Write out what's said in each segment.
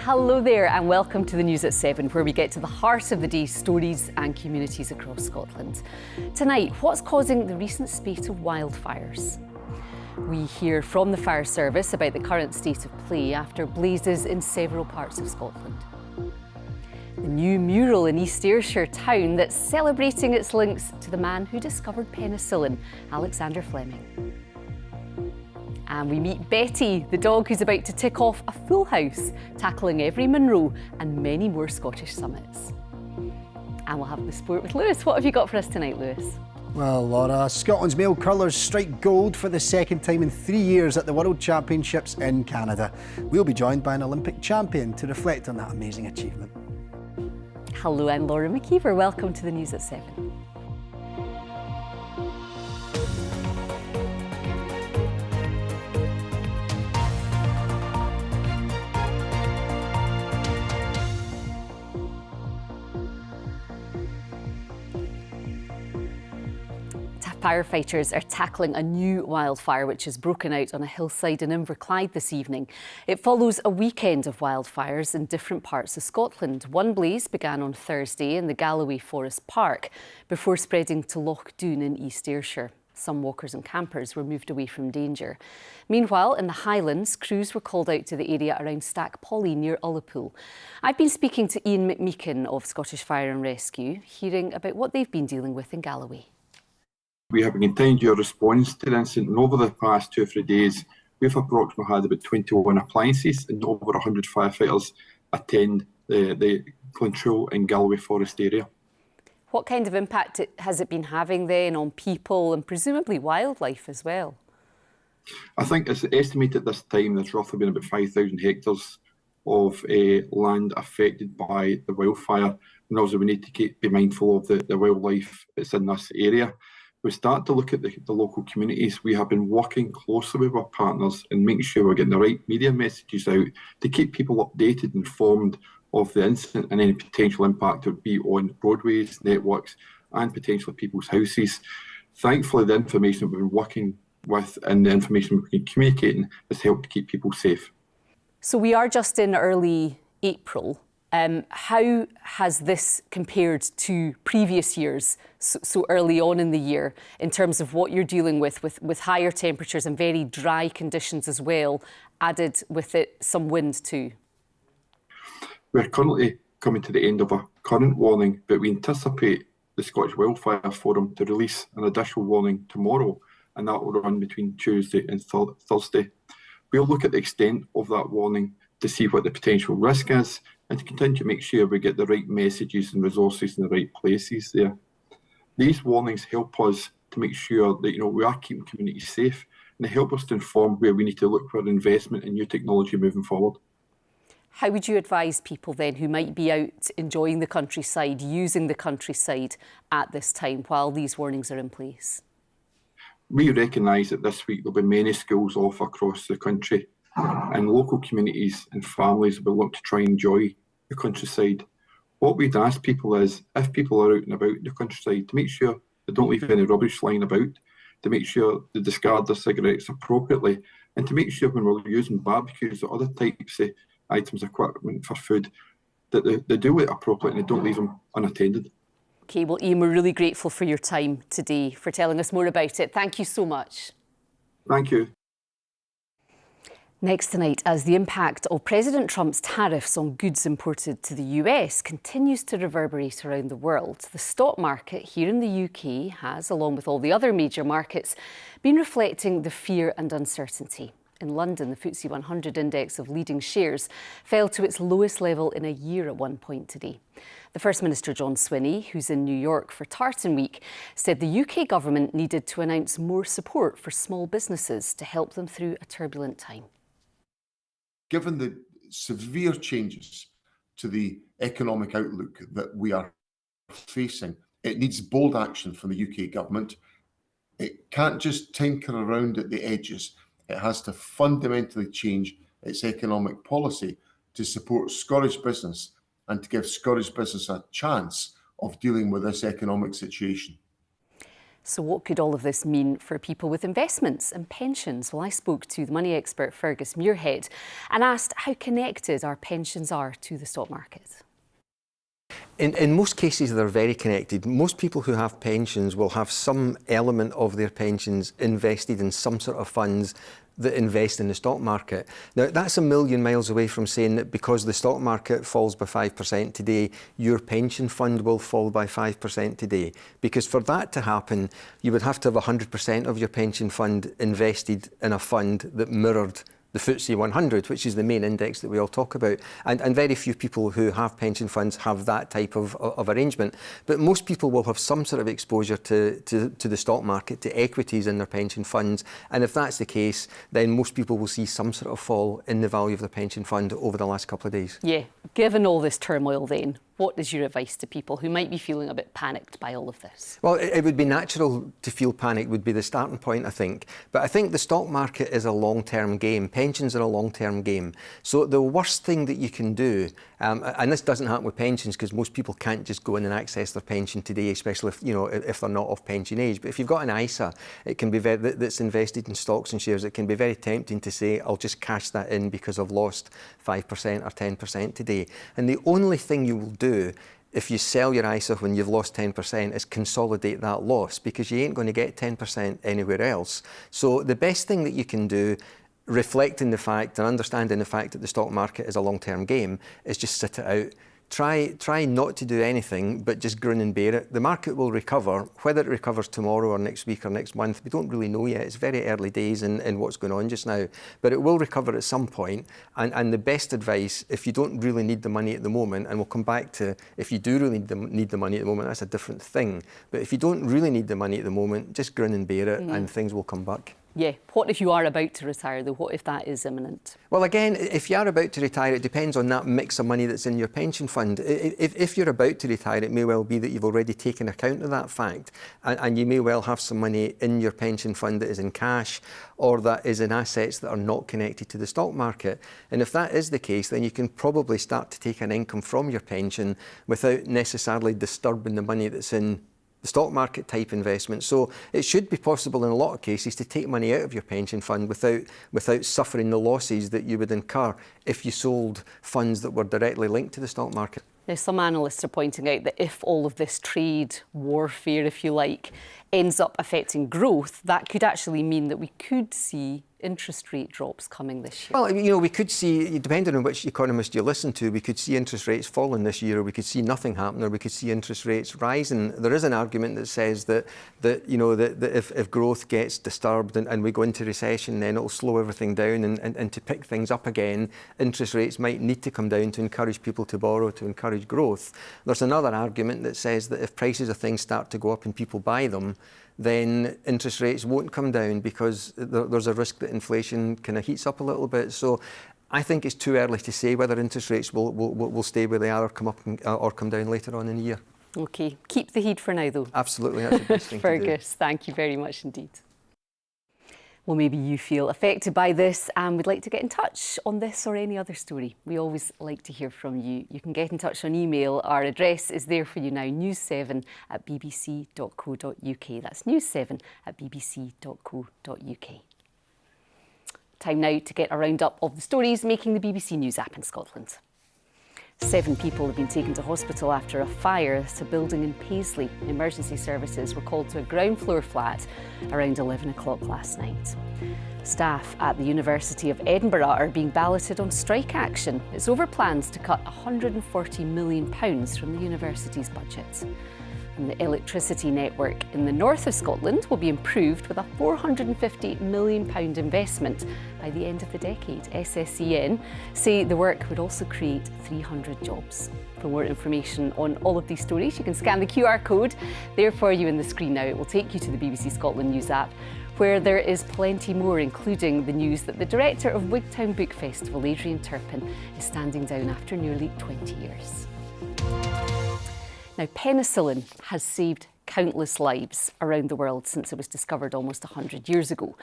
Hello there and welcome to the News at 7, where we get to the heart of the day's stories and communities across Scotland. Tonight, what's causing the recent spate of wildfires? We hear from the fire service about the current state of play after blazes in several parts of Scotland. The new mural in East Ayrshire town that's celebrating its links to the man who discovered penicillin, Alexander Fleming. And we meet Betty, the dog who's about to tick off a full house, tackling every Munro and many more Scottish summits. And we'll have the sport with Lewis. What have you got for us tonight, Lewis? Well, Laura, Scotland's male curlers strike gold for the second time in 3 years at the World Championships in Canada. We'll be joined by an Olympic champion to reflect on that amazing achievement. Hello, I'm Laura McKeever. Welcome to the News at 7. Firefighters are tackling a new wildfire which has broken out on a hillside in Inverclyde this evening. It follows a weekend of wildfires in different parts of Scotland. One blaze began on Thursday in the Galloway Forest Park before spreading to Loch Doon in East Ayrshire. Some walkers and campers were moved away from danger. Meanwhile, in the Highlands, crews were called out to the area around Stackpolly near Ullapool. I've been speaking to Ian McMeekin of Scottish Fire and Rescue, hearing about what they've been dealing with in Galloway. We have been continuing your response to the incident, and over the past 2 or 3 days, we've approximately had about 21 appliances and over 100 firefighters attend the control in Galloway Forest area. What kind of impact has it been having then on people and presumably wildlife as well? I think it's estimated at this time there's roughly been about 5,000 hectares of land affected by the wildfire, and also we need to be mindful of the wildlife that's in this area. We start to look at the local communities. We have been working closely with our partners and making sure we're getting the right media messages out to keep people updated and informed of the incident and any potential impact it would be on roadways, networks and potentially people's houses. Thankfully, the information we've been working with and the information we've been communicating has helped to keep people safe. So we are just in early April. How has this compared to previous years, so early on in the year, in terms of what you're dealing with higher temperatures and very dry conditions as well, added with it some wind too? We're currently coming to the end of a current warning, but we anticipate the Scottish Wildfire Forum to release an additional warning tomorrow, and that will run between Tuesday and Thursday. We'll look at the extent of that warning to see what the potential risk is and to continue to make sure we get the right messages and resources in the right places there. These warnings help us to make sure that we are keeping communities safe, and they help us to inform where we need to look for investment in new technology moving forward. How would you advise people then who might be out enjoying the countryside, using the countryside at this time while these warnings are in place? We recognise that this week there'll be many schools off across the country, and local communities and families will look to try and enjoy the countryside. What we'd ask people is, if people are out and about the countryside, to make sure they don't leave any rubbish lying about, to make sure they discard their cigarettes appropriately, and to make sure when we're using barbecues or other types of items, equipment for food, that they do it appropriately and they don't leave them unattended. OK, well, Ian, we're really grateful for your time today, for telling us more about it. Thank you so much. Thank you. Next tonight, as the impact of President Trump's tariffs on goods imported to the US continues to reverberate around the world, the stock market here in the UK has, along with all the other major markets, been reflecting the fear and uncertainty. In London, the FTSE 100 index of leading shares fell to its lowest level in a year at one point today. The First Minister, John Swinney, who's in New York for Tartan Week, said the UK government needed to announce more support for small businesses to help them through a turbulent time. Given the severe changes to the economic outlook that we are facing, it needs bold action from the UK government. It can't just tinker around at the edges. It has to fundamentally change its economic policy to support Scottish business and to give Scottish business a chance of dealing with this economic situation. So what could all of this mean for people with investments and pensions? Well, I spoke to the money expert Fergus Muirhead and asked how connected our pensions are to the stock market. In most cases, they're very connected. Most people who have pensions will have some element of their pensions invested in some sort of funds that invest in the stock market. Now, that's a million miles away from saying that because the stock market falls by 5% today, your pension fund will fall by 5% today. Because for that to happen, you would have to have 100% of your pension fund invested in a fund that mirrored the FTSE 100, which is the main index that we all talk about. And very few people who have pension funds have that type of arrangement. But most people will have some sort of exposure to the stock market, to equities in their pension funds. And if that's the case, then most people will see some sort of fall in the value of their pension fund over the last couple of days. Yeah, given all this turmoil then, what is your advice to people who might be feeling a bit panicked by all of this? Well, it would be natural to feel panic, would be the starting point, I think. But I think the stock market is a long-term game. Pensions are a long-term game. So the worst thing that you can do, and this doesn't happen with pensions because most people can't just go in and access their pension today, especially if they're not of pension age. But if you've got an ISA, it can be that's invested in stocks and shares, it can be very tempting to say, I'll just cash that in because I've lost 5% or 10% today. And the only thing you will do if you sell your ISA when you've lost 10% is consolidate that loss, because you ain't going to get 10% anywhere else. So the best thing that you can do, reflecting the fact and understanding the fact that the stock market is a long-term game, is just sit it out. Try not to do anything, but just grin and bear it. The market will recover. Whether it recovers tomorrow or next week or next month, we don't really know yet. It's very early days in what's going on just now. But it will recover at some point. And the best advice, if you don't really need the money at the moment, and we'll come back to if you do really need the money at the moment, that's a different thing. But if you don't really need the money at the moment, just grin and bear it, and things will come back. Yeah, what if you are about to retire though? What if that is imminent? Well, again, if you are about to retire, it depends on that mix of money that's in your pension fund. If you're about to retire, it may well be that you've already taken account of that fact, and you may well have some money in your pension fund that is in cash or that is in assets that are not connected to the stock market. And if that is the case, then you can probably start to take an income from your pension without necessarily disturbing the money that's in the stock market type investment. So it should be possible in a lot of cases to take money out of your pension fund without suffering the losses that you would incur if you sold funds that were directly linked to the stock market. Now, some analysts are pointing out that if all of this trade warfare, if you like, ends up affecting growth, that could actually mean that we could see interest rate drops coming this year. Well, we could see, depending on which economist you listen to, we could see interest rates falling this year, or we could see nothing happen, or we could see interest rates rising. There is an argument that says that if growth gets disturbed and we go into recession, then it'll slow everything down, and to pick things up again, interest rates might need to come down to encourage people to borrow, to encourage growth. There's another argument that says that if prices of things start to go up and people buy them, then interest rates won't come down because there's a risk that inflation kind of heats up a little bit. So I think it's too early to say whether interest rates will stay where they are or come up or come down later on in the year. OK, keep the heat for now though. Absolutely, that's the best thing to do. Fergus, thank you very much indeed. Well, maybe you feel affected by this and would like to get in touch on this or any other story. We always like to hear from you. You can get in touch on email. Our address is there for you now, news7@bbc.co.uk. That's news7@bbc.co.uk. Time now to get a roundup of the stories making the BBC News app in Scotland. 7 people have been taken to hospital after a fire at a building in Paisley. Emergency services were called to a ground floor flat around 11 o'clock last night. Staff at the University of Edinburgh are being balloted on strike action. It's over plans to cut £140 million from the university's budget. And the electricity network in the north of Scotland will be improved with a £450 million investment by the end of the decade. SSEN say the work would also create 300 jobs. For more information on all of these stories, you can scan the QR code there for you in the screen now. It will take you to the BBC Scotland News app, where there is plenty more, including the news that the director of Wigtown Book Festival, Adrian Turpin, is standing down after nearly 20 years. Now, penicillin has saved countless lives around the world since it was discovered almost 100 years ago.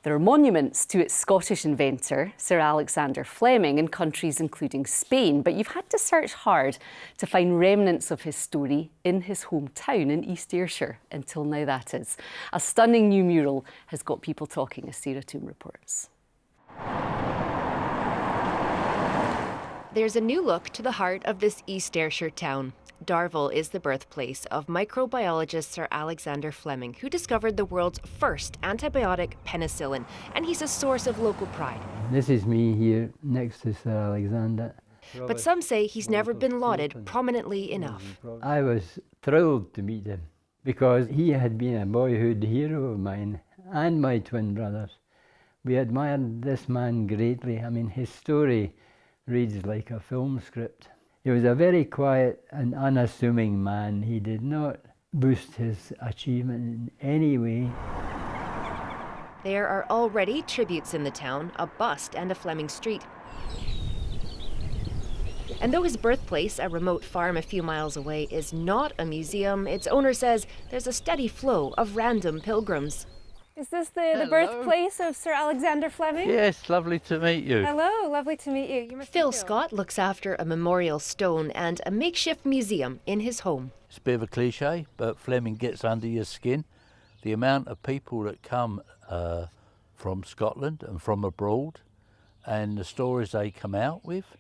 There are monuments to its Scottish inventor, Sir Alexander Fleming, in countries including Spain, but you've had to search hard to find remnants of his story in his hometown in East Ayrshire, until now that is. A stunning new mural has got people talking, as Sarah Toom reports. There's a new look to the heart of this East Ayrshire town. Darvel is the birthplace of microbiologist Sir Alexander Fleming, who discovered the world's first antibiotic, penicillin, and he's a source of local pride. This is me here next to Sir Alexander. But some say he's never been lauded prominently enough. I was thrilled to meet him because he had been a boyhood hero of mine and my twin brothers. We admired this man greatly. I mean, his story reads like a film script. He was a very quiet and unassuming man. He did not boost his achievement in any way. There are already tributes in the town, a bust and a Fleming street. And though his birthplace, a remote farm a few miles away, is not a museum, its owner says there's a steady flow of random pilgrims. Is this the birthplace of Sir Alexander Fleming? Yes, lovely to meet you. Hello, lovely to meet you. Phil Scott looks after a memorial stone and a makeshift museum in his home. It's a bit of a cliche, but Fleming gets under your skin. The amount of people that come from Scotland and from abroad, and the stories they come out with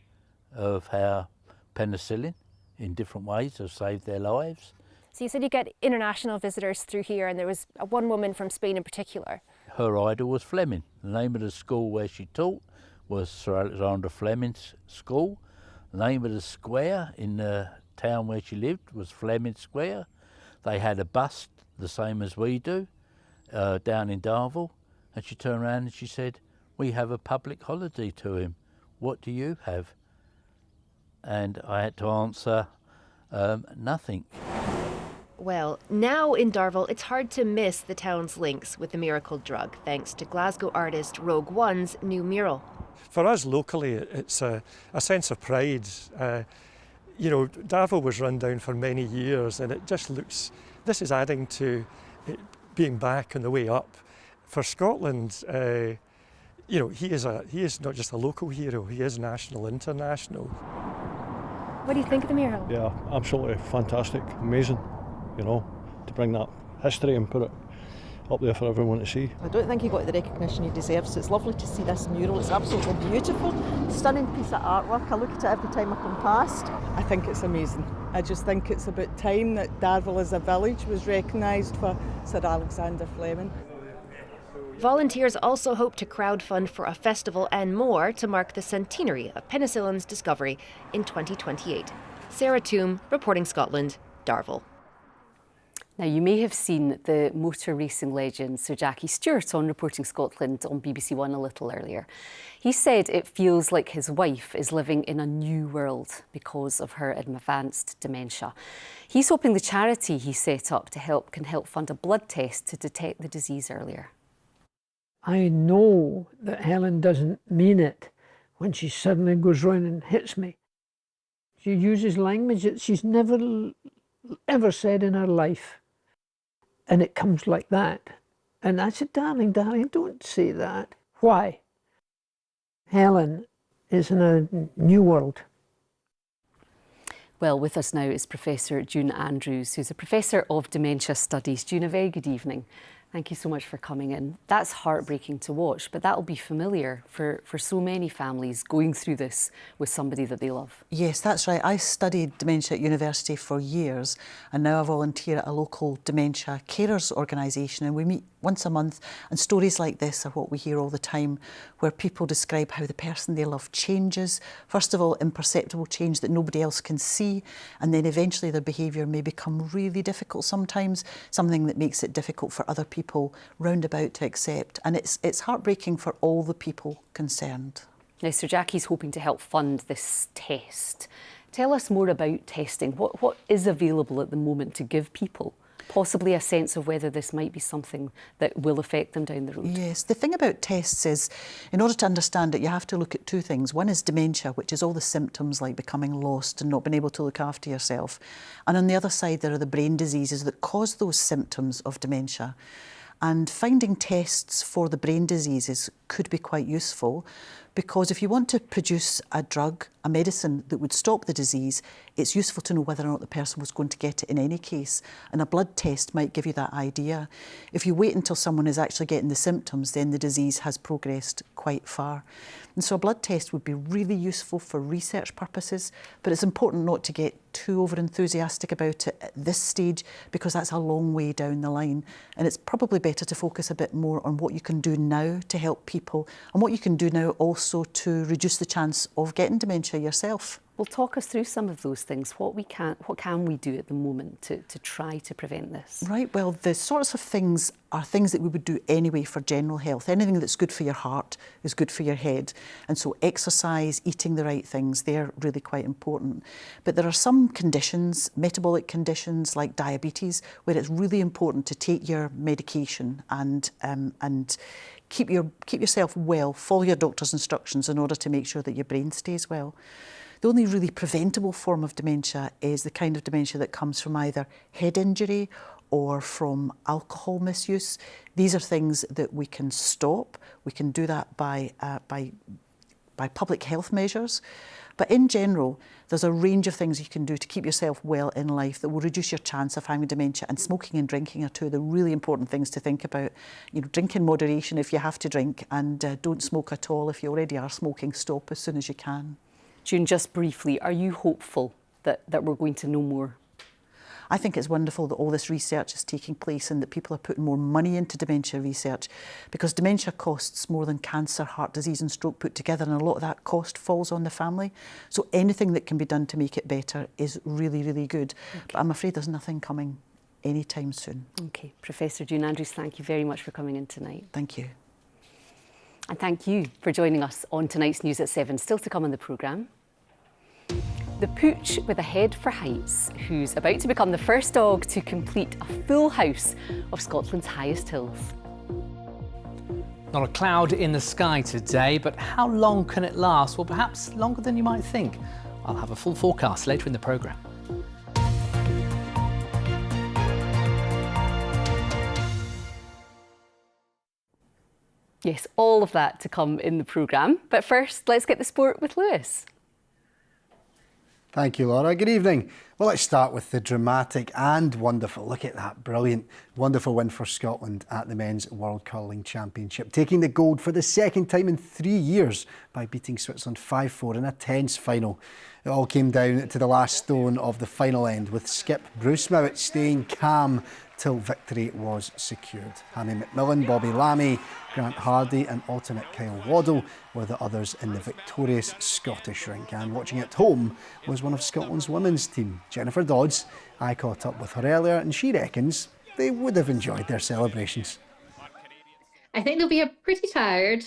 of how penicillin in different ways have saved their lives. So you said you get international visitors through here, and there was one woman from Spain in particular. Her idol was Fleming. The name of the school where she taught was Sir Alexander Fleming's School. The name of the square in the town where she lived was Fleming Square. They had a bust the same as we do down in Darvel, and she turned around and she said, "We have a public holiday to him. What do you have?" And I had to answer, nothing. Well, now in Darvel, it's hard to miss the town's links with the miracle drug, thanks to Glasgow artist Rogue One's new mural. For us locally, it's a sense of pride. You know, Darvel was run down for many years, and it just looks, this is adding to it being back on the way up. For Scotland, you know, he is not just a local hero, he is national, international. What do you think of the mural? Yeah, absolutely fantastic, amazing, you know, to bring that history and put it up there for everyone to see. I don't think he got the recognition he deserves. It's lovely to see this mural. It's absolutely beautiful. Stunning piece of artwork. I look at it every time I come past. I think it's amazing. I just think it's about time that Darvel as a village was recognised for Sir Alexander Fleming. Volunteers also hope to crowdfund for a festival and more to mark the centenary of penicillin's discovery in 2028. Sarah Toom, reporting Scotland, Darvel. Now, you may have seen the motor racing legend Sir Jackie Stewart on Reporting Scotland on BBC One a little earlier. He said it feels like his wife is living in a new world because of her advanced dementia. He's hoping the charity he set up can help fund a blood test to detect the disease earlier. I know that Helen doesn't mean it when she suddenly goes round and hits me. She uses language that she's never ever said in her life. And it comes like that. And I said, darling, don't say that. Why? Helen is in a new world. Well, with us now is Professor June Andrews, who's a Professor of Dementia Studies. June, a very good evening. Thank you so much for coming in. That's heartbreaking to watch, but that'll be familiar for so many families going through this with somebody that they love. Yes, that's right. I studied dementia at university for years, and now I volunteer at a local dementia carers organisation, and we meet once a month, and stories like this are what we hear all the time, where people describe how the person they love changes. First of all, imperceptible change that nobody else can see, and then eventually their behaviour may become really difficult sometimes, something that makes it difficult for other people round about to accept. And it's heartbreaking for all the people concerned. Now, Sir Jackie's hoping to help fund this test. Tell us more about testing. What is available at the moment to give people possibly a sense of whether this might be something that will affect them down the road. Yes, the thing about tests is, in order to understand it, you have to look at two things. One is dementia, which is all the symptoms like becoming lost and not being able to look after yourself. And on the other side, there are the brain diseases that cause those symptoms of dementia. And finding tests for the brain diseases could be quite useful, because if you want to produce a drug, a medicine that would stop the disease, it's useful to know whether or not the person was going to get it in any case. And a blood test might give you that idea. If you wait until someone is actually getting the symptoms, then the disease has progressed quite far. And so a blood test would be really useful for research purposes, but it's important not to get too over-enthusiastic about it at this stage, because that's a long way down the line. And it's probably better to focus a bit more on what you can do now to help people, and what you can do now also to reduce the chance of getting dementia yourself. Well, talk us through some of those things. What can we do at the moment to try to prevent this? Right, well, the sorts of things are things that we would do anyway for general health. Anything that's good for your heart is good for your head. And so exercise, eating the right things, they're really quite important. But there are some conditions, metabolic conditions like diabetes, where it's really important to take your medication and keep yourself well, follow your doctor's instructions in order to make sure that your brain stays well. The only really preventable form of dementia is the kind of dementia that comes from either head injury or from alcohol misuse. These are things that we can stop. We can do that by public health measures. But in general, there's a range of things you can do to keep yourself well in life that will reduce your chance of having dementia. And smoking and drinking are two of the really important things to think about. You know, drink in moderation if you have to drink, and don't smoke at all. If you already are smoking, stop as soon as you can. June, just briefly, are you hopeful that we're going to know more? I think it's wonderful that all this research is taking place and that people are putting more money into dementia research, because dementia costs more than cancer, heart disease and stroke put together, and a lot of that cost falls on the family. So anything that can be done to make it better is really, really good. Okay. But I'm afraid there's nothing coming anytime soon. Okay. Professor June Andrews, thank you very much for coming in tonight. Thank you. And thank you for joining us on tonight's News at 7. Still to come on the programme. The pooch with a head for heights, who's about to become the first dog to complete a full house of Scotland's highest hills. Not a cloud in the sky today, but how long can it last? Well, perhaps longer than you might think. I'll have a full forecast later in the programme. Yes, all of that to come in the programme. But first, let's get the sport with Lewis. Thank you, Laura. Good evening. Well, let's start with the dramatic and wonderful, look at that, brilliant, wonderful win for Scotland at the Men's World Curling Championship, taking the gold for the second time in 3 years by beating Switzerland 5-4 in a tense final. It all came down to the last stone of the final end, with skip Bruce Mowat staying calm till victory was secured. Hammy McMillan, Bobby Lammy, Grant Hardy and alternate Kyle Waddle were the others in the victorious Scottish rink. And watching at home was one of Scotland's women's team, Jennifer Dodds. I caught up with her earlier and she reckons they would have enjoyed their celebrations. I think they'll be pretty tired,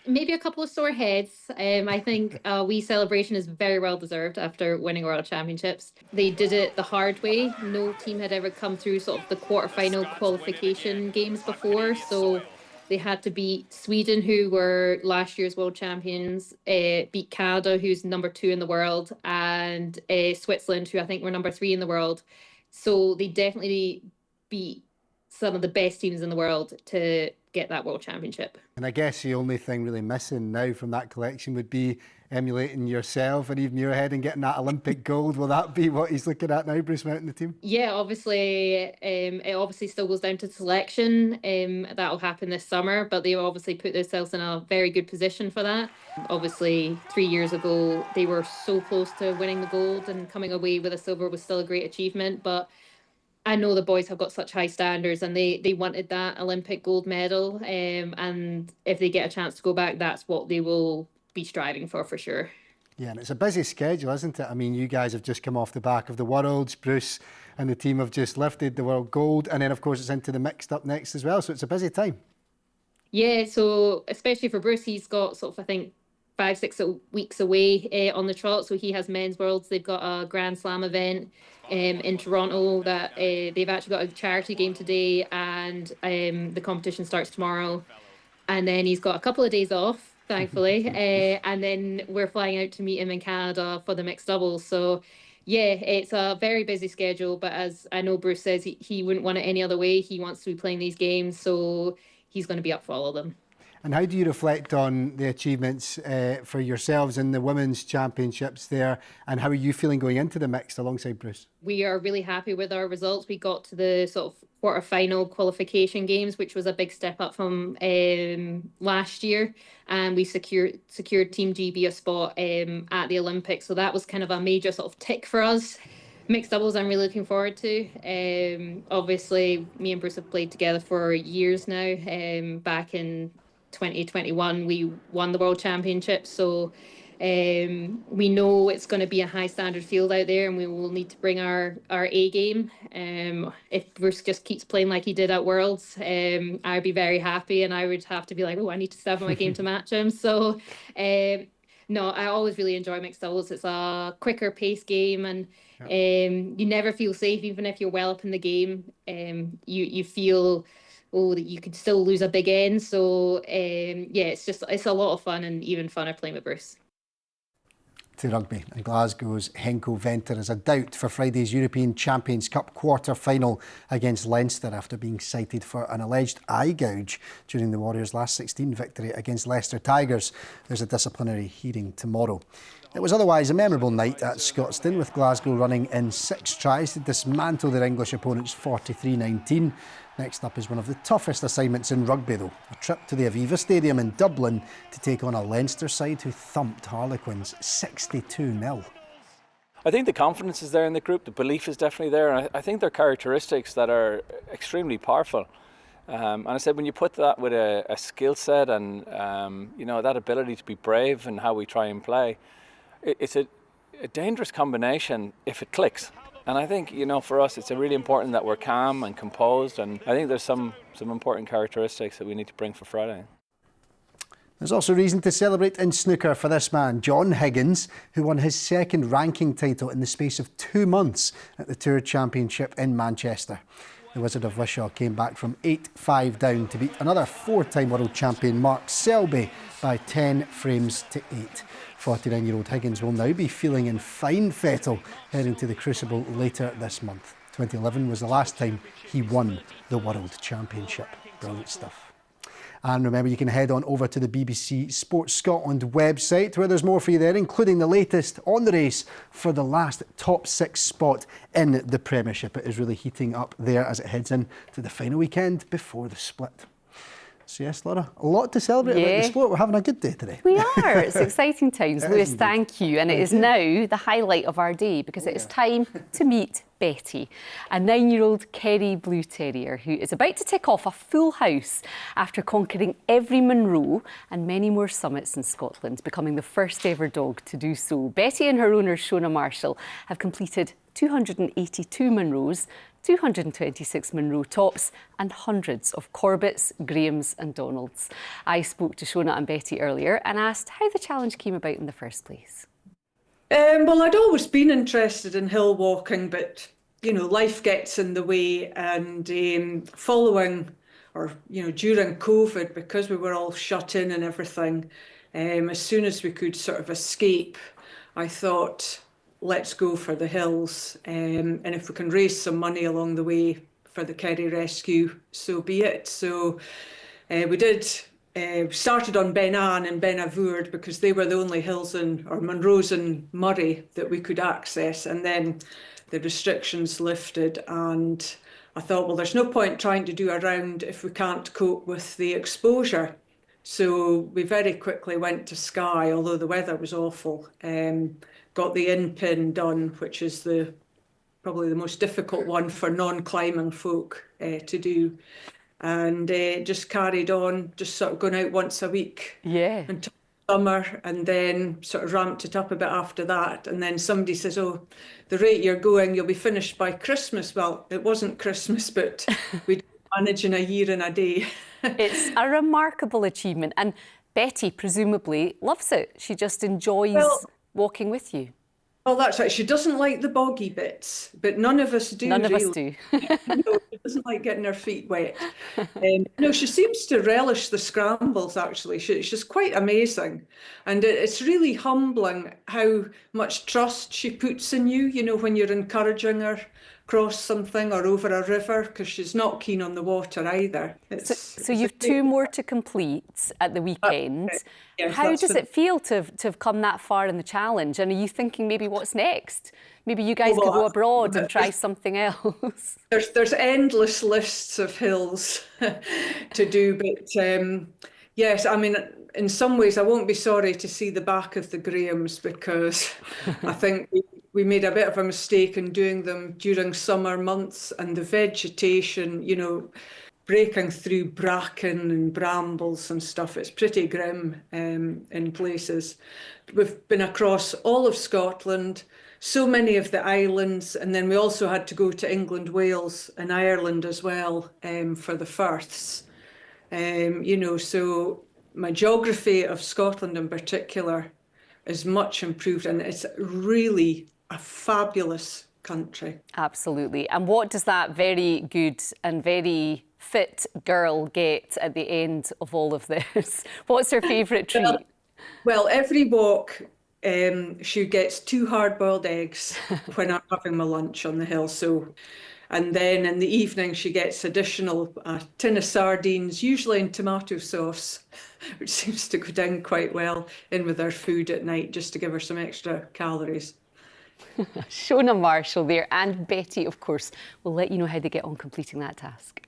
maybe a couple of sore heads. I think a wee celebration is very well deserved after winning World Championships. They did it the hard way. No team had ever come through sort of the quarterfinal qualification games before, so they had to beat Sweden, who were last year's world champions, beat Canada, who's number 2 in the world, and Switzerland, who I think were number 3 in the world. So they definitely beat some of the best teams in the world to get that world championship. And I guess the only thing really missing now from that collection would be emulating yourself and even your head and getting that Olympic gold. Will that be what he's looking at now, Bruce Mowat and the team? Yeah, obviously, it obviously still goes down to selection. That'll happen this summer, but they obviously put themselves in a very good position for that. Obviously, 3 years ago, they were so close to winning the gold, and coming away with a silver was still a great achievement. But I know the boys have got such high standards, and they wanted that Olympic gold medal. And if they get a chance to go back, that's what they will be striving for sure. Yeah, and it's a busy schedule, isn't it? I mean, you guys have just come off the back of the Worlds. Bruce and the team have just lifted the world gold, and then of course it's into the mixed up next as well. So it's a busy time. Yeah, so especially for Bruce, he's got sort of, I think, 5-6 weeks away on the trot. So he has men's worlds. They've got a Grand Slam event in Toronto that they've actually got a charity game today, and the competition starts tomorrow. And then he's got a couple of days off, thankfully. And then we're flying out to meet him in Canada for the mixed doubles. So yeah, it's a very busy schedule, but as I know Bruce says, he wouldn't want it any other way. He wants to be playing these games, so he's going to be up for all of them. And how do you reflect on the achievements for yourselves in the Women's Championships there, and how are you feeling going into the mixed alongside Bruce? We are really happy with our results. We got to the sort of quarter-final qualification games, which was a big step up from last year, and we secured Team GB a spot at the Olympics. So that was kind of a major sort of tick for us. Mixed doubles I'm really looking forward to. Obviously, me and Bruce have played together for years now. Back in 2021 we won the World Championship, so we know it's going to be a high standard field out there, and we will need to bring our A game. If Bruce just keeps playing like he did at Worlds, I'd be very happy, and I would have to be like, oh, I need to step on my game to match him. So no, I always really enjoy mixed doubles. It's a quicker pace game, and you never feel safe even if you're well up in the game. You feel that you could still lose a big end. So yeah, it's a lot of fun, and even funner playing with Bruce. To rugby, and Glasgow's Henko Venter is a doubt for Friday's European Champions Cup quarter-final against Leinster after being cited for an alleged eye gouge during the Warriors' last 16 victory against Leicester Tigers. There's a disciplinary hearing tomorrow. It was otherwise a memorable night at Scotstoun, with Glasgow running in 6 tries to dismantle their English opponents 43-19. Next up is one of the toughest assignments in rugby though, a trip to the Aviva Stadium in Dublin to take on a Leinster side who thumped Harlequins 62-0. I think the confidence is there in the group, the belief is definitely there, and I think they're characteristics that are extremely powerful. And I said when you put that with a skill set and that ability to be brave and how we try and play, it's a dangerous combination if it clicks. And I think, for us, it's really important that we're calm and composed. And I think there's some important characteristics that we need to bring for Friday. There's also reason to celebrate in snooker for this man, John Higgins, who won his second ranking title in the space of 2 months at the Tour Championship in Manchester. The Wizard of Wishaw came back from 8-5 down to beat another 4-time world champion Mark Selby by 10 frames to 8. 49-year-old Higgins will now be feeling in fine fettle heading to the Crucible later this month. 2011 was the last time he won the World Championship. Brilliant stuff. And remember, you can head on over to the BBC Sports Scotland website, where there's more for you there, including the latest on the race for the last top 6 spot in the Premiership. It is really heating up there as it heads in to the final weekend before the split. So yes, Laura, a lot to celebrate about the sport. We're having a good day today. We are. It's exciting times. Lewis, thank you. And it is now the highlight of our day, because it is time to meet Betty, a 9-year-old Kerry Blue Terrier who is about to tick off a full house after conquering every Munro and many more summits in Scotland, becoming the first ever dog to do so. Betty and her owner, Shona Marshall, have completed 282 Munros, 226 Munro tops and hundreds of Corbetts, Grahams and Donalds. I spoke to Shona and Betty earlier and asked how the challenge came about in the first place. Well, I'd always been interested in hill walking, but, life gets in the way, and following or, during COVID, because we were all shut in and everything, as soon as we could sort of escape, I thought, let's go for the hills, and if we can raise some money along the way for the Kerry Rescue, so be it. So we did. Started on Ben Ann and Ben Avourd because they were the only hills or Munros in Murray that we could access, and then the restrictions lifted, and I thought, well, there's no point trying to do a round if we can't cope with the exposure. So we very quickly went to Skye, although the weather was awful. Got the in-pin done, which is probably the most difficult one for non-climbing folk to do. And just carried on, just sort of going out once a week until summer, and then sort of ramped it up a bit after that. And then somebody says, oh, the rate you're going, you'll be finished by Christmas. Well, it wasn't Christmas, but we managed in a year and a day. It's a remarkable achievement. And Betty presumably loves it. She just enjoys walking with you. Well, that's right. She doesn't like the boggy bits, but none of us do. None of really. us do. No, she doesn't like getting her feet wet. No, she seems to relish the scrambles, actually. She's quite amazing. And it's really humbling how much trust she puts in you, you know, when you're encouraging her across something or over a river, because she's not keen on the water either. So you've 2 more to complete at the weekend. Yes, how does it feel to have come that far in the challenge? And are you thinking maybe what's next? Maybe you guys could go abroad and try something else. There's endless lists of hills to do, but yes, I mean, in some ways I won't be sorry to see the back of the Grahams, because I think we made a bit of a mistake in doing them during summer months, and the vegetation, you know, breaking through bracken and brambles and stuff. It's pretty grim in places. We've been across all of Scotland, so many of the islands, and then we also had to go to England, Wales and Ireland as well for the firths. You know, so my geography of Scotland in particular is much improved, and it's really a fabulous country. Absolutely. And what does that very good and very fit girl get at the end of all of this? What's her favourite treat? Well, every walk she gets 2 hard-boiled eggs when I'm having my lunch on the hill. So, and then in the evening she gets additional tin of sardines, usually in tomato sauce, which seems to go down quite well in with her food at night, just to give her some extra calories. Shona Marshall there, and Betty, of course, will let you know how they get on completing that task.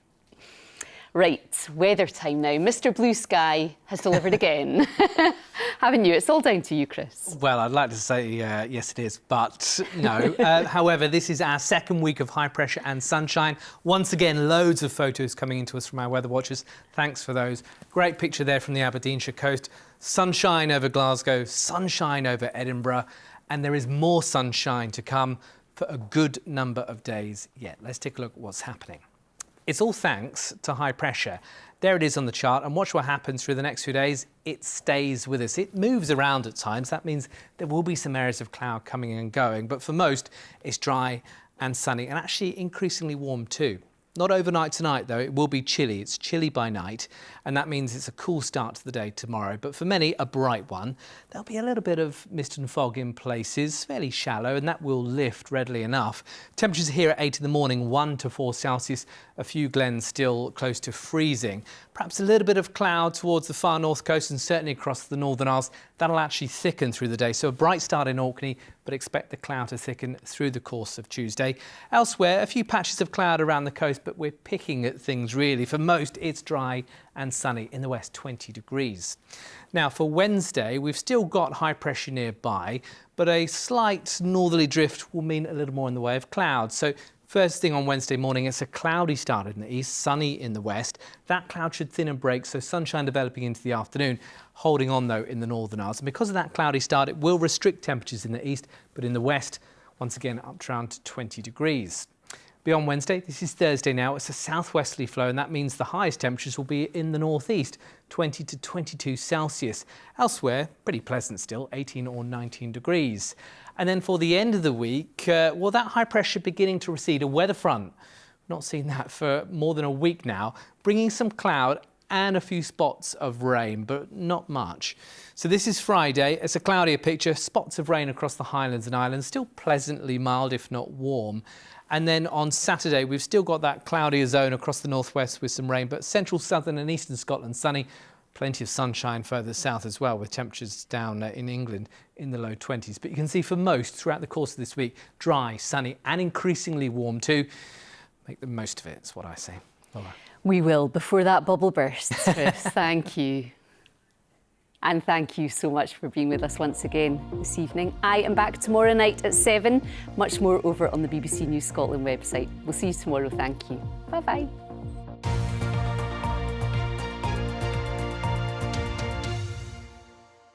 Right, weather time now. Mr. Blue Sky has delivered again. Haven't you? It's all down to you, Chris. Well, I'd like to say yes it is, but no. However, this is our second week of high pressure and sunshine. Once again, loads of photos coming into us from our weather watchers. Thanks for those. Great picture there from the Aberdeenshire coast. Sunshine over Glasgow, sunshine over Edinburgh, and there is more sunshine to come for a good number of days yet. Let's take a look at what's happening. It's all thanks to high pressure. There it is on the chart, and watch what happens through the next few days. It stays with us. It moves around at times. That means there will be some areas of cloud coming and going, but for most, it's dry and sunny, and actually increasingly warm too. Not overnight tonight, though. It will be chilly. It's chilly by night, and that means it's a cool start to the day tomorrow. But for many, a bright one. There'll be a little bit of mist and fog in places, fairly shallow, and that will lift readily enough. Temperatures here at 8 in the morning, 1 to 4 Celsius. A few glens still close to freezing. Perhaps a little bit of cloud towards the far north coast and certainly across the Northern Isles. That'll actually thicken through the day. So a bright start in Orkney, but expect the cloud to thicken through the course of Tuesday. Elsewhere, a few patches of cloud around the coast, but we're picking at things really. For most, it's dry and sunny. In the west, 20 degrees. Now, for Wednesday, we've still got high pressure nearby, but a slight northerly drift will mean a little more in the way of clouds. So first thing on Wednesday morning, it's a cloudy start in the east, sunny in the west. That cloud should thin and break, so sunshine developing into the afternoon, holding on though in the Northern Isles. And because of that cloudy start, it will restrict temperatures in the east, but in the west, once again, up to around 20 degrees. Beyond Wednesday, this is Thursday now, it's a southwesterly flow, and that means the highest temperatures will be in the northeast, 20 to 22 Celsius. Elsewhere, pretty pleasant still, 18 or 19 degrees. And then for the end of the week, well, that high pressure beginning to recede, a weather front. Not seen that for more than a week now, bringing some cloud and a few spots of rain, but not much. So this is Friday. It's a cloudier picture, spots of rain across the Highlands and Islands, still pleasantly mild, if not warm. And then on Saturday, we've still got that cloudier zone across the northwest with some rain, but central, southern and eastern Scotland sunny. Plenty of sunshine further south as well, with temperatures down in England in the low 20s. But you can see for most throughout the course of this week, dry, sunny and increasingly warm too. Make the most of it, is what I say. Laura. We will, before that bubble bursts, Chris. Thank you. And thank you so much for being with us once again this evening. I am back tomorrow night at 7. Much more over on the BBC News Scotland website. We'll see you tomorrow. Thank you. Bye-bye.